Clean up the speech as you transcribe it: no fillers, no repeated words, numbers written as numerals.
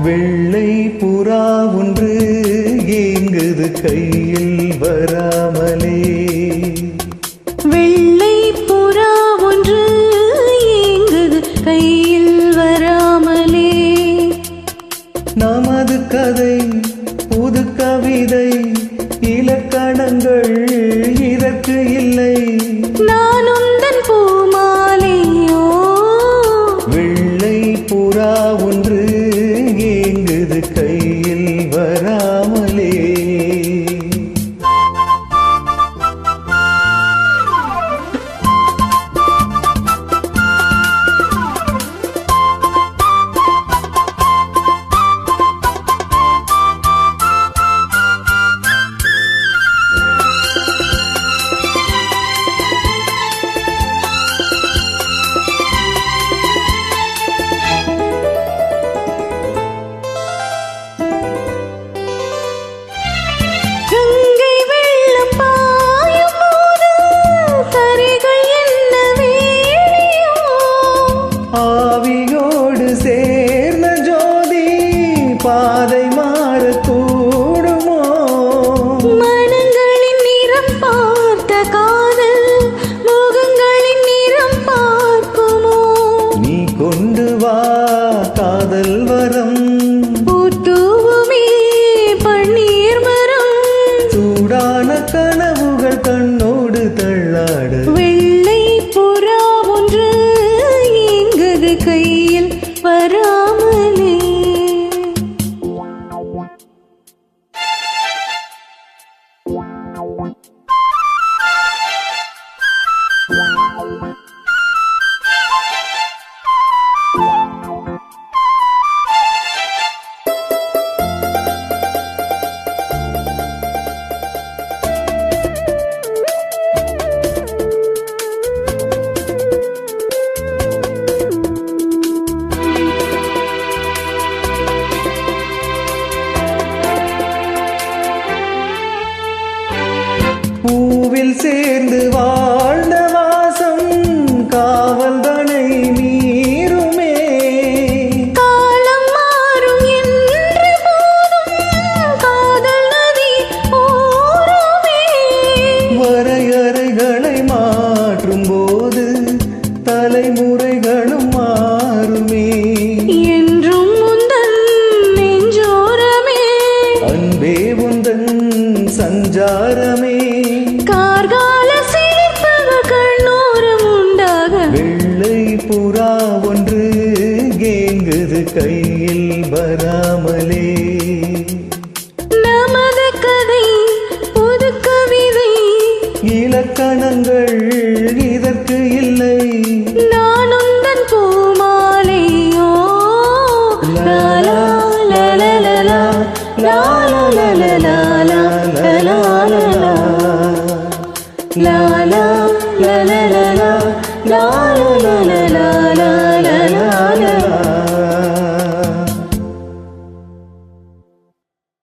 வெள்ளை புறா ஒன்று ஏங்குது கையில் வராமலே. வெள்ளை புறா ஒன்று ஏங்குது கையில் வராமலே. நமது கதை புது கவிதை இலக்கணங்கள் இதற்கு இல்லை. நான் உந்தன் பூமாலையோ. வெள்ளை புறா ஒன்று ஏங்குது கையில் வராமலே. ஆவியோடு சேர்ந்த ஜோதி பாதை மாறக்கூடுமோ? மனங்களின் நிறம் பார்த்த காதல் முகங்களின் நிறம் பார்க்குமோ? நீ கொண்டு வா காதல் வரம். பூத்தூவுமே பன்னீர் மரம். சூடான கனவுகள் கண்ணோடு தள்ளாட. வெள்ளை புறா ஒன்று ஏங்குது கையில் வராமலே. பூவில் சேர்ந்து வாழ்ந்த வாசம் காவல் தனை மீறுமே. காலம் மாறும் என்று போதும் காதல் நதி ஓருமே. வரையறைகளை மாற்றும் போது தலைமுறைகளும் மாறுமே. என்றும் உந்தன் நெஞ்சோரமே. அன்பே உந்தன் சஞ்சாரமே. கார்கால சிரிப்புகள் கண்ணோரம் உண்டாக. வெள்ளை புறா ஒன்று ஏங்குது கையில் வராமலே. நமது கதை புது கவிதை இலக்கணங்கள் இதற்கு இல்லை. நான் உந்தன் பூமாலையோ. லாலா லலலலா லாலா லலலா லாலா லாலா லாலா லாலா லாலா